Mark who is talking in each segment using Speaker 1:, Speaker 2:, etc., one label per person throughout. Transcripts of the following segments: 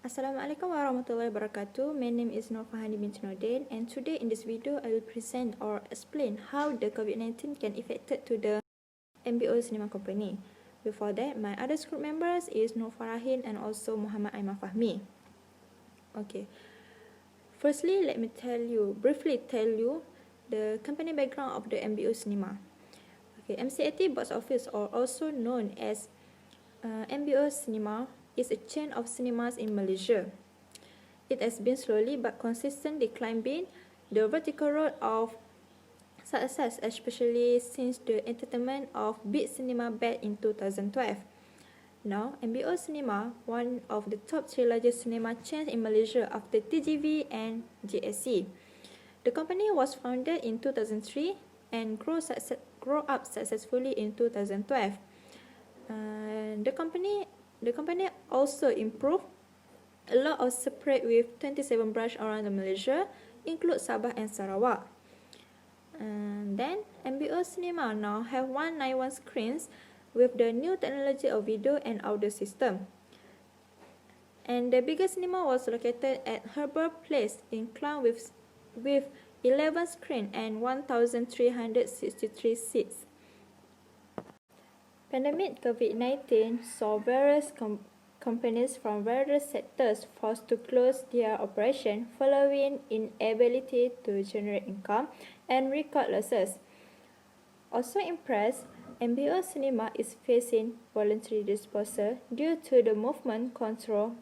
Speaker 1: Assalamualaikum warahmatullahi wabarakatuh. My name is Nur Fahani binti Nordin, and today in this video I will present or explain how the COVID-19 can affect to the MBO Cinema Company. Before that, my other group members is Nur Farahin and also Muhammad Aiman Fahmi. Okay. Firstly, let me briefly tell you the company background of the MBO Cinema. Okay, MCAT Box Office, or also known as MBO Cinema, is a chain of cinemas in Malaysia. It has been slowly but consistently climbing the vertical road of success, especially since the entertainment of Big Cinema back in 2012. Now, MBO Cinema, one of the top 3 largest cinema chains in Malaysia after TGV and GSC. The company was founded in 2003 and grew up successfully in 2012. The company also improved a lot of separate with 27 branches around Malaysia, include Sabah and Sarawak. Then MBO Cinema now have 191 screens with the new technology of video and audio system. And the biggest cinema was located at Harbour Place in Klang with 11 screens and 1,363 seats. Pandemic COVID-19 saw various companies from various sectors forced to close their operation following inability to generate income and record losses. Also in press, MBO Cinema is facing voluntary disposal due to the movement control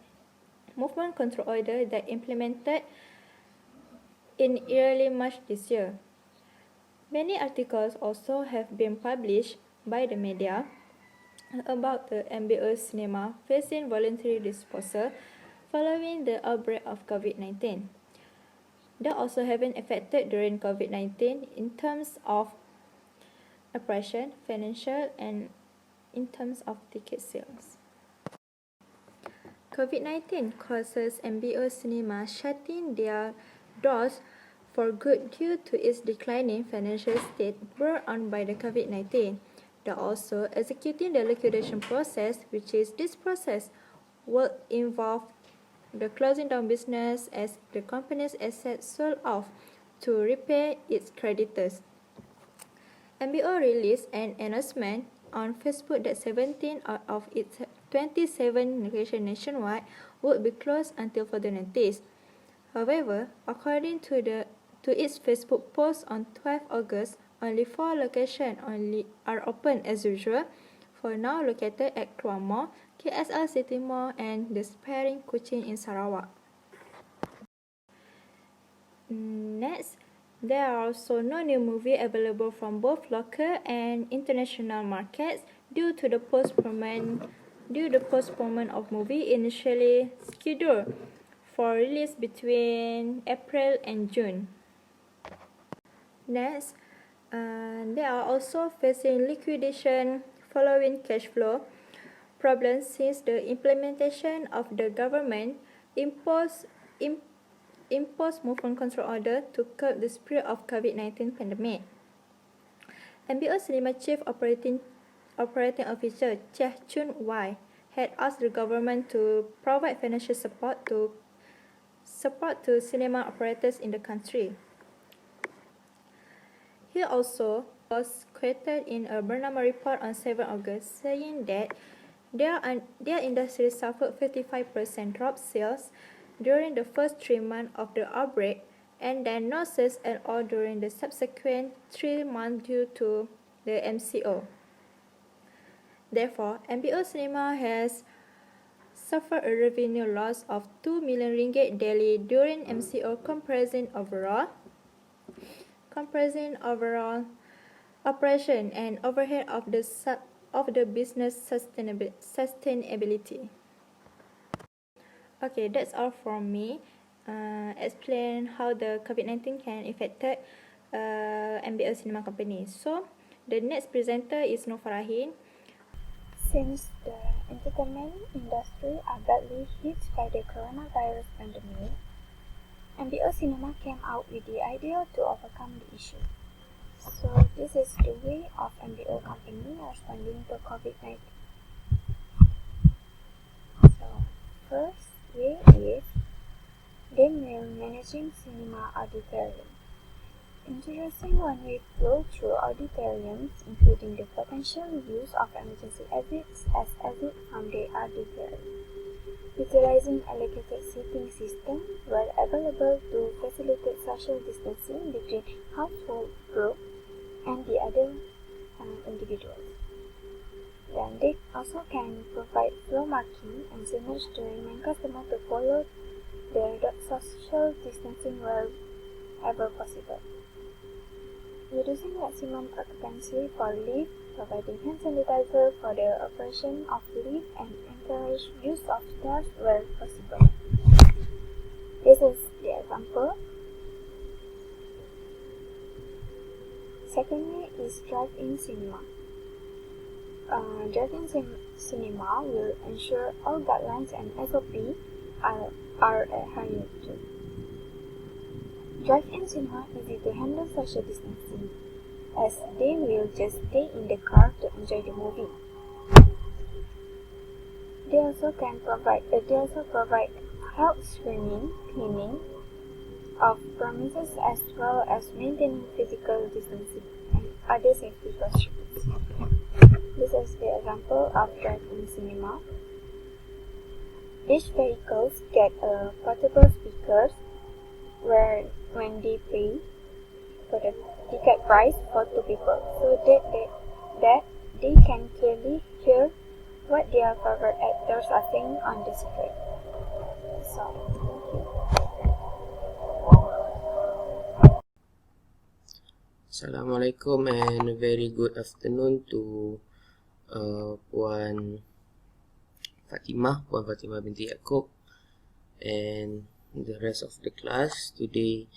Speaker 1: order that implemented in early March this year. Many articles also have been published by the media about the MBO Cinema facing voluntary disposal following the outbreak of COVID-19. That also have been affected during COVID-19 in terms of operation, financial, and in terms of ticket sales. COVID-19 causes MBO Cinema shutting their doors for good due to its declining financial state brought on by the COVID-19. They're also executing the liquidation process, which is this process will involve the closing down business as the company's assets sold off to repay its creditors. MBO released an announcement on Facebook that 17 out of its 27 locations nationwide would be closed until further notice. However, according to its Facebook post on 12 August, only 4 locations are open as usual, for now located at Kluang Mall, KSL City Mall, and the Sparing Kuching in Sarawak. Next, there are also no new movie available from both local and international markets due to the postponement of movie initially scheduled for release between April and June. Next, they are also facing liquidation following cash flow problems since the implementation of the government imposed movement control order to curb the spread of COVID-19 pandemic. MBO Cinema Chief Operating Officer Chia Chun Wai had asked the government to provide financial support to cinema operators in the country. He also was quoted in a Bernama report on 7 August saying that their industry suffered 55% drop sales during the first 3 months of the outbreak and then no sales at all during the subsequent 3 months due to the MCO. Therefore, MBO Cinema has suffered a revenue loss of 2 million ringgit daily during MCO comprising overall operation and overhead of the business sustainability. Okay, that's all from me. Explain how the COVID-19 can affect MBO Cinema Company. So, the next presenter is Nur Farahin.
Speaker 2: Since the entertainment industry are badly hit by the coronavirus pandemic, MBO Cinema came out with the idea to overcome the issue. So this is the way of MBO company responding to COVID-19. So first way managing cinema auditorium. Introducing one-way flow through auditoriums, including the potential use of emergency exits as exit from the auditorium. Utilizing allocated seating system were available to facilitate social distancing between household group and the other individuals. Then they also can provide flow marking and signage to remind customers to follow the social distancing wherever possible. Reducing maximum occupancy for lift, providing hand sanitizer for the operation of lift, and encourage use of stairs where possible. This is the example. Secondly is drive-in cinema. Drive-in cinema will ensure all guidelines and SOP are adhered to. Drive-in cinema is easy to handle social distancing, as they will just stay in the car to enjoy the movie. They also provide health screening, cleaning of premises, as well as maintaining physical distancing and other safety precautions. This is the example of drive-in cinema. Each vehicles get a portable speakers where when they pay for the ticket price for 2 people, so that they can clearly hear what their favorite actors are saying on the screen. So, thank you.
Speaker 3: Assalamualaikum and a very good afternoon to Puan Fatimah binti Yaakob and the rest of the class. Today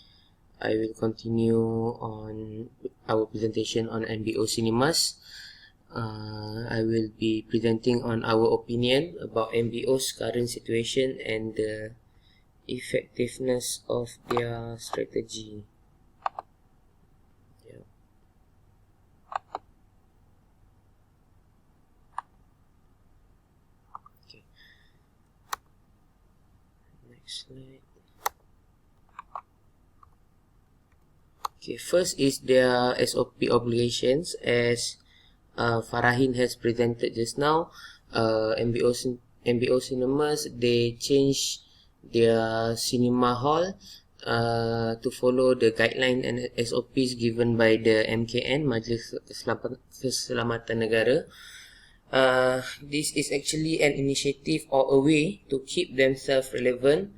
Speaker 3: I will continue on our presentation on MBO Cinemas. I will be presenting on our opinion about MBO's current situation and the effectiveness of their strategy. Okay. Next slide. Okay, first is their SOP obligations. As Farahin has presented just now, MBO Cinemas, they changed their cinema hall to follow the guideline and SOPs given by the MKN, Majlis Keselamatan Negara. This is actually an initiative or a way to keep themselves relevant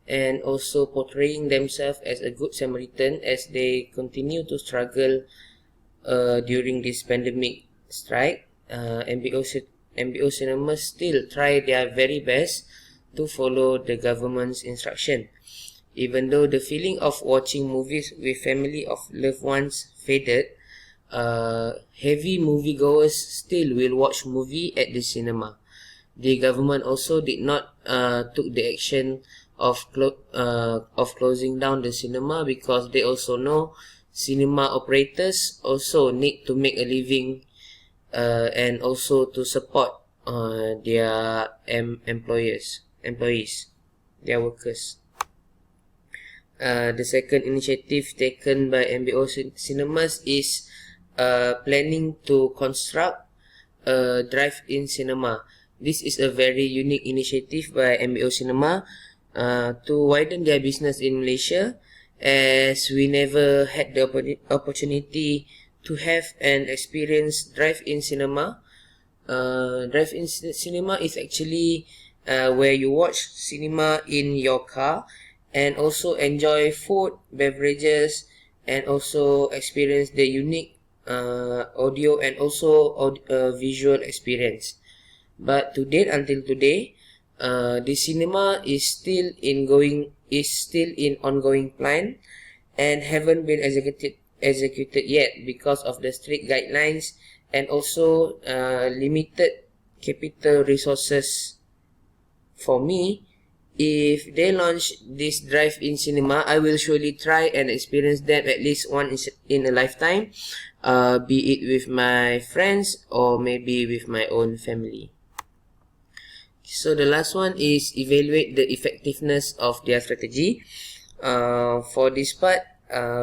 Speaker 3: and also portraying themselves as a good Samaritan as they continue to struggle during this pandemic strike. MBO Cinemas still try their very best to follow the government's instruction. Even though the feeling of watching movies with family of loved ones faded, heavy moviegoers still will watch movie at the cinema. The government also did not took the action of closing down the cinema because they also know cinema operators also need to make a living and also to support their employees, their workers. The second initiative taken by MBO Cinemas is planning to construct a drive-in cinema. This is a very unique initiative by MBO Cinema to widen their business in Malaysia, as we never had the opportunity to have an experience drive-in cinema. Drive-in cinema is actually where you watch cinema in your car and also enjoy food, beverages, and also experience the unique audio and also visual experience. But to date, until today, the cinema is still in ongoing plan and haven't been executed yet because of the strict guidelines and also limited capital resources. For me, if they launch this drive-in cinema, I will surely try and experience them at least once in a lifetime, be it with my friends or maybe with my own family. So the last one is evaluate the effectiveness of their strategy. For this part,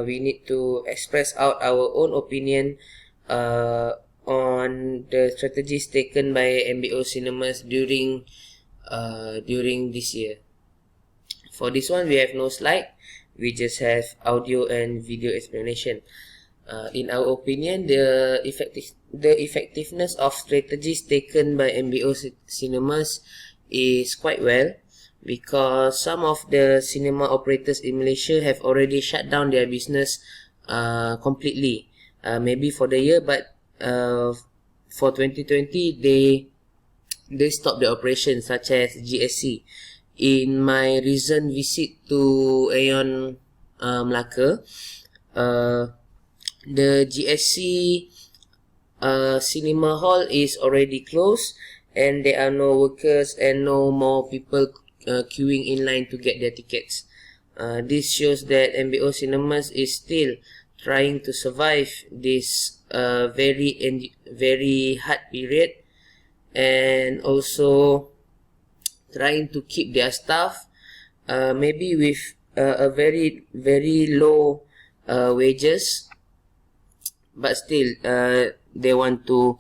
Speaker 3: we need to express out our own opinion on the strategies taken by MBO Cinemas during this year. For this one, we have no slide. We just have audio and video explanation. In our opinion, the effectiveness of strategies taken by MBO Cinemas is quite well, because some of the cinema operators in Malaysia have already shut down their business completely. Maybe for the year, but for 2020, they stopped the operation, such as GSC. In my recent visit to Aeon Melaka, the GSC cinema hall is already closed, and there are no workers and no more people queuing in line to get their tickets. This shows that MBO Cinemas is still trying to survive this very hard period, and also trying to keep their staff, maybe with a very low wages, but still they want to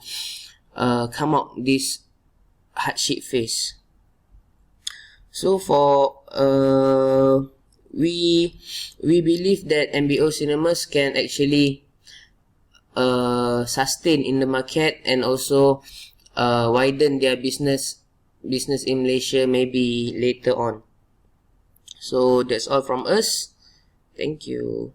Speaker 3: come out this hardship phase. So for we believe that MBO Cinemas can actually sustain in the market, and also widen their business in Malaysia maybe later on. So that's all from us. Thank you.